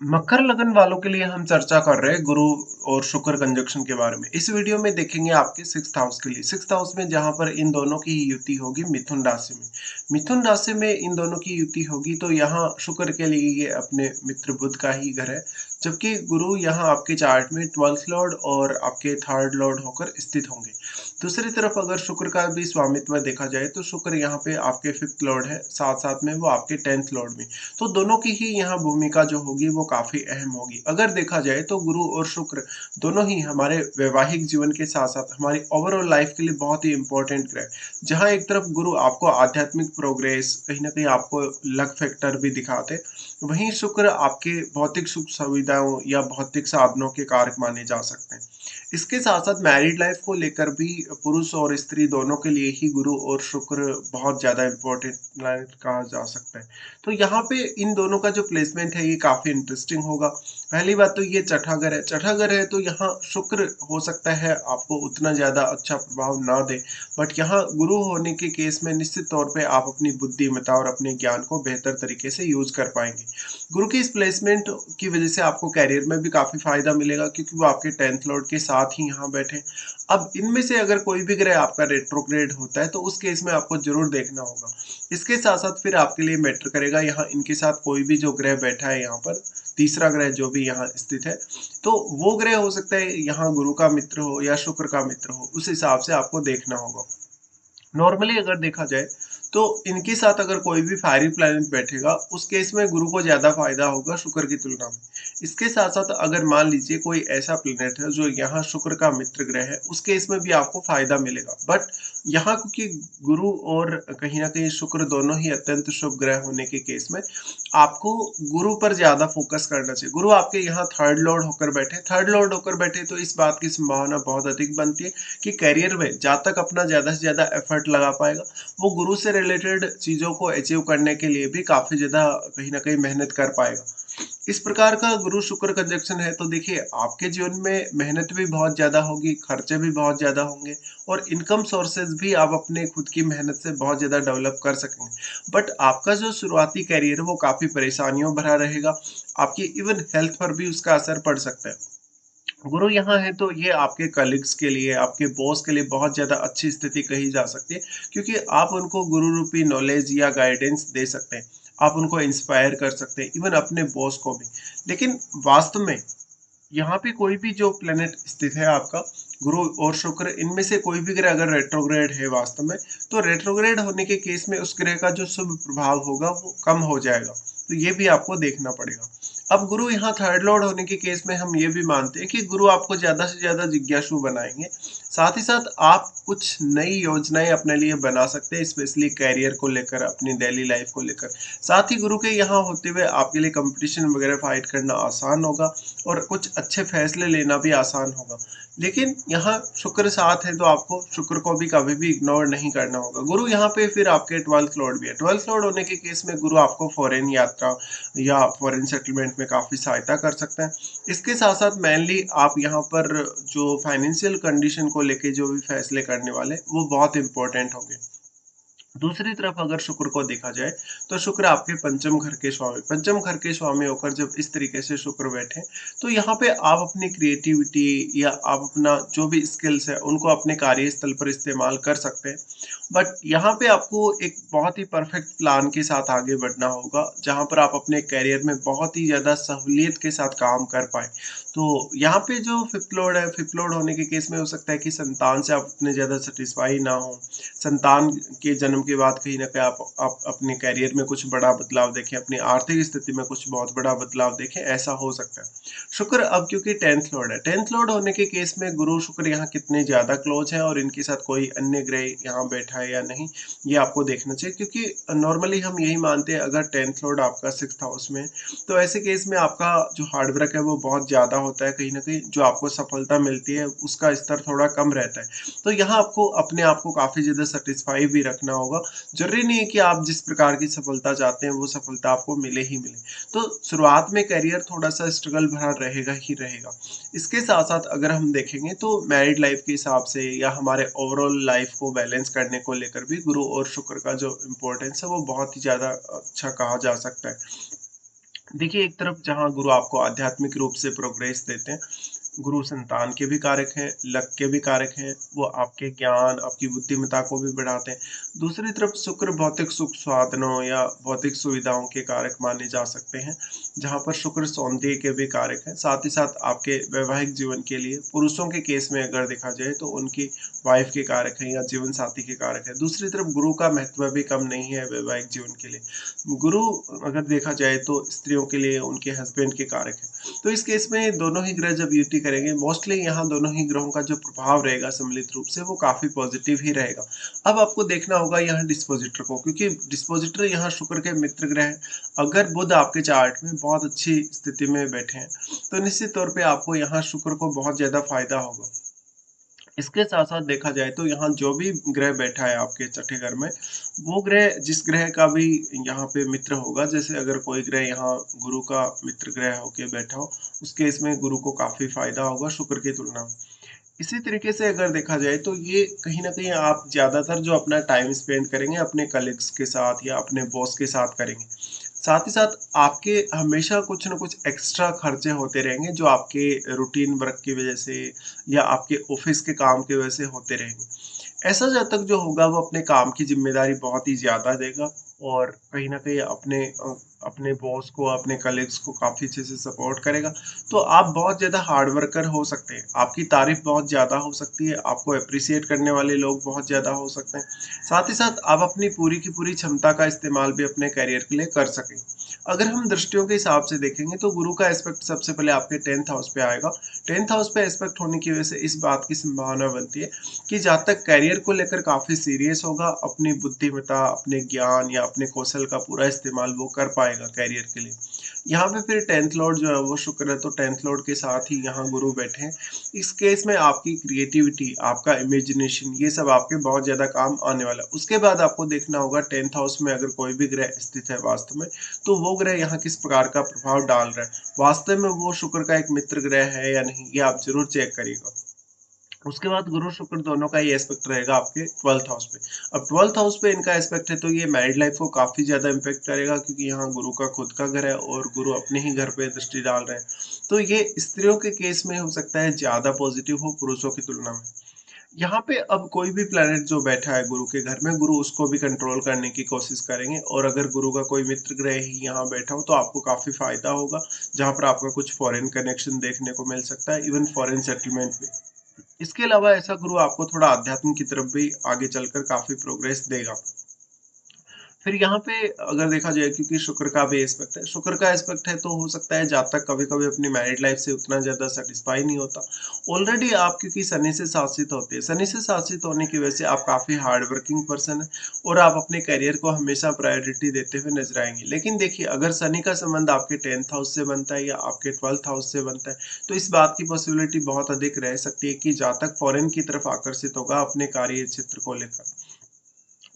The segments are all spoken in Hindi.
मकर लगन वालों के लिए हम चर्चा कर रहे हैं गुरु और शुक्र कंजक्शन के बारे में। इस वीडियो में देखेंगे आपके सिक्स्थ हाउस के लिए। सिक्स्थ हाउस में जहां पर इन दोनों की युति होगी मिथुन राशि में। मिथुन राशि में इन दोनों की युति होगी तो यहाँ शुक्र के लिए ये अपने मित्र बुध का ही घर है। जबकि गुरु यहाँ आपके चार्ट में 12th लॉर्ड और आपके थर्ड लॉर्ड होकर स्थित होंगे। दूसरी तरफ अगर शुक्र का भी स्वामित्व देखा जाए तो शुक्र यहाँ पे आपके 5th लॉर्ड है, साथ साथ में वो आपके 10th लॉर्ड में। तो दोनों की ही यहाँ भूमिका जो होगी वो काफ़ी अहम होगी। अगर देखा जाए तो गुरु और शुक्र दोनों ही हमारे वैवाहिक जीवन के साथ-साथ हमारी ओवरऑल लाइफ के लिए बहुत ही इम्पोर्टेंट ग्रह हैं। जहाँ एक तरफ गुरु आपको आध्यात्मिक प्रोग्रेस, कहीं न कहीं आपको लक फैक्टर भी दिखाते, वहीं शुक्र आपके भौतिक सुख सुविधाओं या भौतिक साधनों के कारक माने जा सकते हैं। इसके साथ-साथ मैरिड लाइफ को लेकर भी पुरुष और स्त्री दोनों के लिए ही गुरु और शुक्र बहुत ज़्यादा इम्पोर्टेंट प्लैनेट कहा जा सकता है। तो यहाँ पे इन दोनों का जो प्लेसमेंट है ये काफ़ी इंटरेस्टिंग होगा। पहली बात तो ये छठा घर है। छठा घर है तो यहाँ शुक्र हो सकता है आपको उतना ज़्यादा अच्छा प्रभाव ना दे, बट यहाँ गुरु होने के केस में निश्चित तौर पे आप अपनी बुद्धिमत्ता और अपने ज्ञान को बेहतर तरीके से यूज़ कर पाएँगे। गुरु की इस प्लेसमेंट की वज़ह से आपको करियर में भी काफ़ी फ़ायदा मिलेगा क्योंकि वो आपके 10th लॉर्ड के साथ ही यहाँ बैठे हैं। अब इनमें से अगर कोई भी ग्रह आपका रेट्रोग्रेड होता है तो उस केस में आपको ज़रूर देखना होगा। इसके साथ-साथ फिर आपके लिए मैटर करेगा यहाँ इनके साथ कोई भी जो ग्रह बैठा है यहाँ पर, तीसरा ग्रह जो भी यहाँ स्थित है, तो वो ग्रह हो सकता है यहाँ गुरु का मित्र हो या शुक्र का मित्र हो, उस हिसाब से आपको देखना होगा। नॉर्मली अगर देखा जाए तो इनके साथ अगर कोई भी फायरी प्लैनेट बैठेगा उस केस में गुरु को ज़्यादा फायदा होगा शुक्र की तुलना में। इसके साथ-साथ अगर मान लीजिए कोई ऐसा प्लैनेट है जो यहाँ शुक्र का मित्र ग्रह है, उस केस में भी आपको फायदा मिलेगा। बट यहाँ क्योंकि गुरु और कहीं न कहीं शुक्र दोनों ही अत्यंत शुभ ग्रह होने के केस में आपको गुरु पर ज़्यादा फ़ोकस करना चाहिए। गुरु आपके यहाँ थर्ड लॉर्ड होकर बैठे, थर्ड लॉर्ड होकर बैठे तो इस बात की संभावना बहुत अधिक बनती है कि करियर में जहाँ तक अपना ज़्यादा से ज़्यादा एफर्ट लगा पाएगा, वो गुरु से रिलेटेड चीज़ों को अचीव करने के लिए भी काफ़ी ज़्यादा कहीं न कहीं मेहनत कर पाएगा। इस प्रकार का गुरु शुक्र कंजक्शन है तो देखिए आपके जीवन में मेहनत भी बहुत ज़्यादा होगी, खर्चे भी बहुत ज़्यादा होंगे और इनकम सोर्सेज़ भी आप अपने खुद की मेहनत से बहुत ज़्यादा डेवलप कर सकेंगे। बट आपका जो शुरुआती करियर है वो काफ़ी परेशानियों भरा रहेगा, आपकी इवन हेल्थ पर भी उसका असर पड़ सकता है। गुरु यहाँ है तो ये आपके कलीग्स के लिए, आपके बॉस के लिए बहुत ज़्यादा अच्छी स्थिति कही जा सकती है क्योंकि आप उनको गुरु रूपी नॉलेज या गाइडेंस दे सकते हैं। आप उनको इंस्पायर कर सकते हैं, इवन अपने बॉस को भी। लेकिन वास्तव में यहाँ पे कोई भी जो प्लैनेट स्थित है आपका, गुरु और शुक्र इनमें से कोई भी ग्रह अगर रेट्रोग्रेड है वास्तव में, तो रेट्रोग्रेड होने के केस में उस ग्रह का जो शुभ प्रभाव होगा वो कम हो जाएगा। तो ये भी आपको देखना पड़ेगा। अब गुरु यहाँ थर्ड लॉर्ड होने के केस में हम ये भी मानते हैं कि गुरु आपको ज़्यादा से ज़्यादा जिज्ञासु बनाएँगे। साथ ही साथ आप कुछ नई योजनाएँ अपने लिए बना सकते हैं, स्पेशली करियर को लेकर, अपनी डेली लाइफ़ को लेकर। साथ ही गुरु के यहाँ होते हुए आपके लिए कॉम्पिटिशन वगैरह फाइट करना आसान होगा और कुछ अच्छे फैसले लेना भी आसान होगा। लेकिन यहाँ शुक्र साथ है तो आपको शुक्र को भी कभी भी इग्नोर नहीं करना होगा। गुरु यहाँ पे फिर आपके 12th लॉर्ड भी है। 12th लॉर्ड होने के केस में गुरु आपको फॉरेन यात्रा या फॉरेन सेटलमेंट में काफ़ी सहायता कर सकते हैं। इसके साथ-साथ मेनली आप यहाँ पर जो फाइनेंशियल कंडीशन को लेके जो भी फैसले करने वाले, वो बहुत इम्पोर्टेंट होंगे। दूसरी तरफ अगर शुक्र को देखा जाए तो शुक्र आपके पंचम घर के स्वामी होकर जब इस तरीके से शुक्र बैठे तो यहाँ पे आप अपनी क्रिएटिविटी या आप अपना जो भी स्किल्स है उनको अपने कार्यस्थल पर इस्तेमाल कर सकते हैं। बट यहाँ पे आपको एक बहुत ही परफेक्ट प्लान के साथ आगे बढ़ना होगा जहाँ पर आप अपने करियर में बहुत ही ज़्यादा सहूलियत के साथ काम कर पाए। तो यहाँ पे जो फिफ्थ लॉर्ड है, फिफ्थ लॉर्ड होने के केस में हो सकता है कि संतान से आप उतने ज़्यादा सेटिस्फाई ना हो। संतान के जन्म के बाद कहीं न कहीं आप अपने करियर में कुछ बड़ा बदलाव देखें, अपनी आर्थिक स्थिति में कुछ बहुत बड़ा बदलाव देखें, ऐसा हो सकता है। शुक्र अब क्योंकि 10th लॉर्ड है, 10th लॉर्ड होने के केस में गुरु शुक्र यहाँ कितने ज़्यादा क्लोज़ हैं और इनके साथ कोई अन्य ग्रह यहाँ बैठा है या नहीं, ये आपको देखना चाहिए क्योंकि नॉर्मली हम यही मानते हैं अगर 10th लॉर्ड आपका 6th हाउस में है, तो ऐसे केस में आपका जो हार्ड वर्क है वो बहुत ज़्यादा होता है, कहीं न कहीं जो आपको सफलता मिलती है उसका स्तर थोड़ा कम रहता है। तो यहाँ आपको अपने आप को काफ़ी ज़्यादा सैटिस्फाई भी रखना होगा। ज़रूरी नहीं है कि आप जिस प्रकार की सफलता चाहते हैं, वो सफलता आपको मिले ही मिले। तो शुरुआत में करियर थोड़ा-सा स्ट्रगल भरा रहेगा ही रहेगा। इसके साथ-साथ अगर हम देखेंगे तो मैरिड लाइफ़ के हिसाब से या हमारे ओवरऑल लाइफ़ को बैलेंस करने को लेकर भी गुरु और शुक्र का जो इम्पोर्टेंस है, वो बहुत ही ज़्यादा अच्छा कहा जा सकता है। देखिए, एक तरफ जहाँ गुरु आपको आध्यात्मिक रूप से प्रोग्रेस देते हैं, गुरु संतान के भी कारक हैं, लक के भी कारक हैं, वो आपके ज्ञान, आपकी बुद्धिमत्ता को भी बढ़ाते हैं। दूसरी तरफ शुक्र भौतिक सुख साधनों या भौतिक सुविधाओं के कारक माने जा सकते हैं, जहाँ पर शुक्र सौंदर्य के भी कारक हैं। साथ ही साथ आपके वैवाहिक जीवन के लिए पुरुषों के केस में अगर देखा जाए तो उनकी वाइफ के कारक हैं या जीवन साथी के कारक हैं। दूसरी तरफ गुरु का महत्व भी कम नहीं है वैवाहिक जीवन के लिए। गुरु अगर देखा जाए तो स्त्रियों के लिए उनके हस्बैंड के कारक है। तो इस केस में दोनों ही ग्रह जब युति करेंगे, मोस्टली यहाँ दोनों ही ग्रहों का जो प्रभाव रहेगा सम्मिलित रूप से वो काफ़ी पॉजिटिव ही रहेगा। अब आपको देखना होगा यहाँ डिस्पोज़िटर को, क्योंकि डिस्पोज़िटर यहाँ शुक्र के मित्र ग्रह हैं। अगर बुध आपके चार्ट में बहुत अच्छी स्थिति में बैठे हैं, तो निश्चित तौर पे आपको यहाँ शुक्र को बहुत ज़्यादा फ़ायदा होगा। इसके साथ-साथ देखा जाए तो यहाँ जो भी ग्रह बैठा है आपके छठे घर में, वो ग्रह जिस ग्रह का भी यहाँ पे मित्र होगा, जैसे अगर कोई ग्रह यहाँ गुरु का मित्र ग्रह होके बैठा हो, उस केस में गुरु को काफ़ी फ़ायदा होगा शुक्र की तुलना में। इसी तरीके से अगर देखा जाए तो ये कहीं न कहीं आप ज़्यादातर जो अपना टाइम स्पेंड करेंगे अपने कलीग्स के साथ या अपने बॉस के साथ करेंगे। साथ ही साथ आपके हमेशा कुछ न कुछ एक्स्ट्रा खर्चे होते रहेंगे जो आपके रूटीन वर्क की वज़ह से या आपके ऑफ़िस के काम की वज़ह से होते रहेंगे। ऐसा जातक जो होगा वो अपने काम की ज़िम्मेदारी बहुत ही ज़्यादा देगा और कहीं न कहीं अपने बॉस को, अपने कलीग्स को काफ़ी अच्छे से सपोर्ट करेगा। तो आप बहुत ज़्यादा हार्ड वर्कर हो सकते हैं, आपकी तारीफ़ बहुत ज़्यादा हो सकती है, आपको एप्रिशिएट करने वाले लोग बहुत ज़्यादा हो सकते हैं। साथ ही साथ आप अपनी पूरी की पूरी क्षमता का इस्तेमाल भी अपने करियर के लिए कर सकें। अगर हम दृष्टियों के हिसाब से देखेंगे तो गुरु का एस्पेक्ट सबसे पहले आपके 10th हाउस पे आएगा। 10th हाउस पे एस्पेक्ट होने की वजह से इस बात की संभावना बनती है कि जहाँ तक करियर को लेकर काफ़ी सीरियस होगा, अपनी बुद्धिमत्ता, अपने ज्ञान या अपने कौशल का पूरा इस्तेमाल वो कर पाएगा करियर के लिए। यहाँ पे फिर 10th लॉर्ड जो है वो शुक्र है, तो 10th लॉर्ड के साथ ही यहाँ गुरु बैठे हैं। इस केस में आपकी क्रिएटिविटी, आपका इमेजिनेशन ये सब आपके बहुत ज़्यादा काम आने वाला है। उसके बाद आपको देखना होगा 10th हाउस में अगर कोई भी ग्रह स्थित है वास्तव में, तो वो ग्रह यहाँ किस प्रकार का प्रभाव डाल रहा है। वास्तव में वो शुक्र का एक मित्र ग्रह है या नहीं, ये आप ज़रूर चेक करिएगा। उसके बाद गुरु शुक्र दोनों का ही एस्पेक्ट रहेगा आपके 12th हाउस पे। अब 12th हाउस पे इनका एस्पेक्ट है तो ये मैरिड लाइफ को काफ़ी ज़्यादा इम्पैक्ट करेगा, क्योंकि यहाँ गुरु का खुद का घर है और गुरु अपने ही घर पे दृष्टि डाल रहे हैं। तो ये स्त्रियों के केस में हो सकता है ज़्यादा पॉजिटिव हो पुरुषों की तुलना में। यहाँ पे अब कोई भी प्लैनेट जो बैठा है गुरु के घर में, गुरु उसको भी कंट्रोल करने की कोशिश करेंगे और अगर गुरु का कोई मित्र ग्रह ही यहाँ बैठा हो तो आपको काफ़ी फ़ायदा होगा, जहाँ पर आपका कुछ फॉरेन कनेक्शन देखने को मिल सकता है, इवन फॉरेन सेटलमेंट भी। इसके अलावा ऐसा गुरु आपको थोड़ा अध्यात्म की तरफ भी आगे चलकर काफ़ी प्रोग्रेस देगा। फिर यहाँ पे अगर देखा जाए, क्योंकि शुक्र का भी एस्पेक्ट है, शुक्र का एस्पेक्ट है तो हो सकता है जातक कभी-कभी अपनी मैरिड लाइफ से उतना ज़्यादा सैटिस्फाई नहीं होता। ऑलरेडी आप क्योंकि शनि से शासित होते हैं, शनि से शासित होने की वजह से आप काफ़ी हार्ड वर्किंग पर्सन हैं और आप अपने करियर को हमेशा प्रायोरिटी देते हुए नज़र आएँगे। लेकिन देखिए, अगर शनि का संबंध आपके 10th हाउस से बनता है या आपके 12th हाउस से बनता है, तो इस बात की पॉसिबिलिटी बहुत अधिक रह सकती है कि जातक फॉरेन की तरफ आकर्षित होगा अपने कार्य क्षेत्र को लेकर।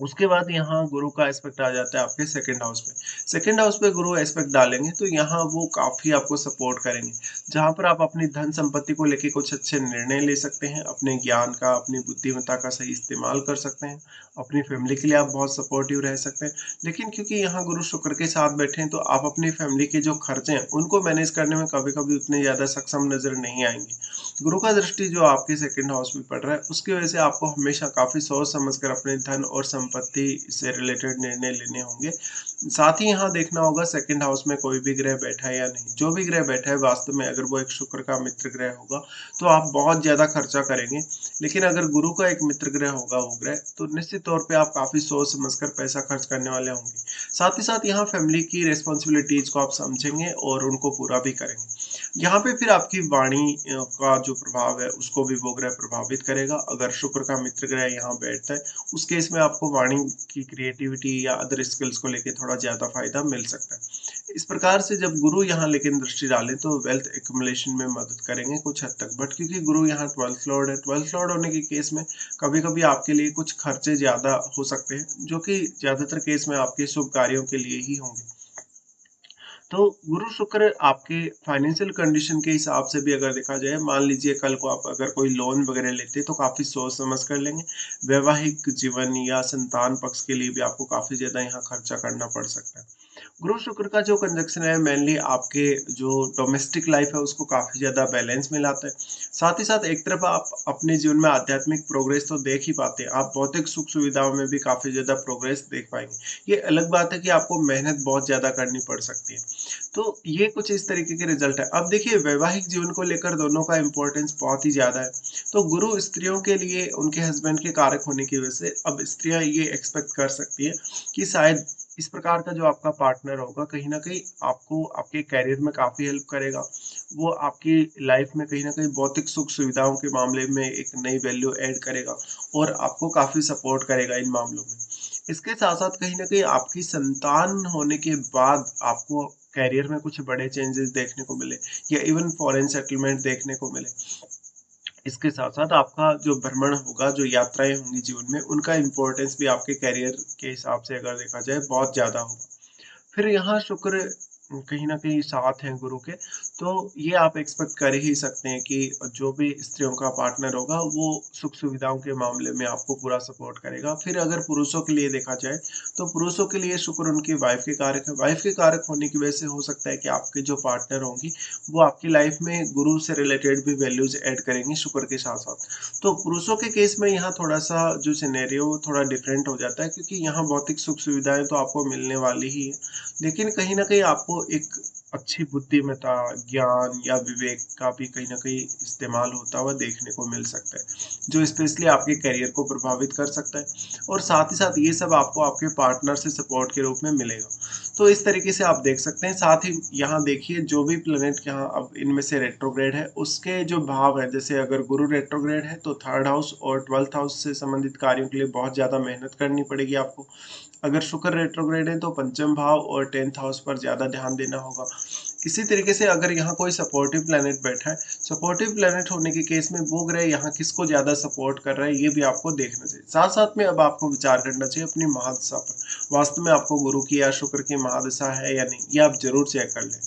उसके बाद यहाँ गुरु का एस्पेक्ट आ जाता है आपके सेकंड हाउस में। सेकंड हाउस पे गुरु एस्पेक्ट डालेंगे तो यहाँ वो काफ़ी आपको सपोर्ट करेंगे। जहाँ पर आप अपनी धन संपत्ति को लेके कुछ अच्छे निर्णय ले सकते हैं, अपने ज्ञान का, अपनी बुद्धिमत्ता का सही इस्तेमाल कर सकते हैं, अपनी फैमिली के लिए आप बहुत सपोर्टिव रह सकते हैं। लेकिन क्योंकि यहाँ गुरु शुक्र के साथ बैठे हैं तो आप अपनी फैमिली के जो खर्चे हैं, उनको मैनेज करने में कभी-कभी उतने ज़्यादा सक्षम नज़र नहीं आएँगे। गुरु का दृष्टि जो आपके सेकंड हाउस में पड़ रहा है, उसकी वजह से आपको हमेशा काफ़ी सोच समझ कर अपने धन और संपत्ति से रिलेटेड निर्णय लेने होंगे। साथ ही यहाँ देखना होगा सेकंड हाउस में कोई भी ग्रह बैठा है या नहीं। जो भी ग्रह बैठा है वास्तव में अगर वो एक शुक्र का मित्र ग्रह होगा, तो आप बहुत ज़्यादा खर्चा करेंगे। लेकिन अगर गुरु का एक मित्र ग्रह होगा वो ग्रह, तो निश्चित तौर पे आप काफ़ी सोच समझ कर पैसा खर्च करने वाले होंगे। साथ ही साथ यहाँ फैमिली की रिस्पॉन्सिबिलिटीज़ को आप समझेंगे और उनको पूरा भी करेंगे। यहाँ पे फिर आपकी वाणी का जो प्रभाव है उसको भी वो ग्रह प्रभावित करेगा। अगर शुक्र का मित्र ग्रह यहाँ बैठता है, उस केस में आपको वाणी की क्रिएटिविटी या अदर स्किल्स को लेके थोड़ा ज़्यादा फ़ायदा मिल सकता है। इस प्रकार से जब गुरु यहाँ लेकिन दृष्टि डालें तो वेल्थ एक्युमुलेशन में मदद करेंगे कुछ हद तक। बट क्योंकि गुरु यहाँ 12th लॉर्ड है, 12th लॉर्ड होने के केस में कभी-कभी आपके लिए कुछ खर्चे ज़्यादा हो सकते हैं, जो कि ज़्यादातर केस में आपके शुभ कार्यों के लिए ही होंगे। तो गुरु शुक्र आपके फाइनेंशियल कंडीशन के हिसाब से भी अगर देखा जाए, मान लीजिए कल को आप अगर कोई लोन वगैरह लेते हैं तो काफ़ी सोच समझ कर लेंगे। वैवाहिक जीवन या संतान पक्ष के लिए भी आपको काफ़ी ज़्यादा यहाँ खर्चा करना पड़ सकता है। गुरु शुक्र का जो कंजक्शन है मेनली आपके जो डोमेस्टिक लाइफ है उसको काफ़ी ज़्यादा बैलेंस में लाता है। साथ ही साथ एक तरफ आप अपने जीवन में आध्यात्मिक प्रोग्रेस तो देख ही पाते हैं, आप भौतिक सुख-सुविधाओं में भी काफ़ी ज़्यादा प्रोग्रेस देख पाएँगे। ये अलग बात है कि आपको मेहनत बहुत ज़्यादा करनी पड़ सकती है। तो ये कुछ इस तरीके के रिज़ल्ट है। अब देखिए वैवाहिक जीवन को लेकर दोनों का इम्पोर्टेंस बहुत ही ज़्यादा है। तो गुरु स्त्रियों के लिए उनके हस्बैंड के कारक होने की वजह से अब स्त्रियाँ ये एक्सपेक्ट कर सकती है कि शायद इस प्रकार का जो आपका पार्टनर होगा कहीं न कहीं आपको आपके करियर में काफ़ी हेल्प करेगा। वो आपकी लाइफ़ में कहीं न कहीं भौतिक सुख-सुविधाओं के मामले में एक नई वैल्यू ऐड करेगा और आपको काफ़ी सपोर्ट करेगा इन मामलों में। इसके साथ-साथ कहीं न कहीं आपकी संतान होने के बाद आपको करियर में कुछ बड़े चेंजेस देखने को मिले या इवन फॉरेन सेटलमेंट देखने को मिले। इसके साथ-साथ आपका जो भ्रमण होगा, जो यात्राएँ होंगी जीवन में, उनका इम्पोर्टेंस भी आपके करियर के हिसाब से अगर देखा जाए बहुत ज़्यादा होगा। फिर यहाँ शुक्र कहीं न कहीं साथ हैं गुरु के, तो ये आप एक्सपेक्ट कर ही सकते हैं कि जो भी स्त्रियों का पार्टनर होगा, वो सुख-सुविधाओं के मामले में आपको पूरा सपोर्ट करेगा। फिर अगर पुरुषों के लिए देखा जाए, तो पुरुषों के लिए शुक्र उनकी वाइफ़ के कारक है। वाइफ़ के कारक होने की वजह से हो सकता है कि आपके जो पार्टनर होंगी, वो आपकी लाइफ़ में गुरु से रिलेटेड भी वैल्यूज़ ऐड करेंगी शुक्र के साथ-साथ। तो पुरुषों के केस में यहाँ थोड़ा-सा जो सिनेरियो थोड़ा डिफरेंट हो जाता है क्योंकि यहाँ भौतिक सुख-सुविधाएँ तो आपको मिलने वाली ही हैं। लेकिन कहीं न कहीं आपको एक अच्छी बुद्धिमत्ता, ज्ञान या विवेक का भी कहीं न कहीं इस्तेमाल होता हुआ देखने को मिल सकता है, जो स्पेशली आपके करियर को प्रभावित कर सकता है और साथ ही साथ ये सब आपको आपके पार्टनर से सपोर्ट के रूप में मिलेगा। तो इस तरीके से आप देख सकते हैं, साथ ही यहाँ देखिए जो भी प्लैनेट यहाँ अब इनमें से रेट्रोग्रेड है, उसके जो भाव हैं, जैसे अगर गुरु रेट्रोग्रेड है तो 3rd हाउस और 12th हाउस से संबंधित कार्यों के लिए बहुत ज़्यादा मेहनत करनी पड़ेगी आपको। अगर शुक्र रेट्रोग्रेड है तो पंचम भाव और 10th हाउस पर ज़्यादा ध्यान देना होगा। इसी तरीके से अगर यहाँ कोई सपोर्टिव प्लैनेट बैठा है, सपोर्टिव प्लैनेट होने के केस में वो ग्रह यहाँ किसको ज़्यादा सपोर्ट कर रहा है, ये भी आपको देखना चाहिए। साथ-साथ में अब आपको विचार करना चाहिए अपनी महादशा पर। वास्तव में आपको गुरु की या शुक्र की महादशा है या नहीं, ये आप ज़रूर चेक कर लें।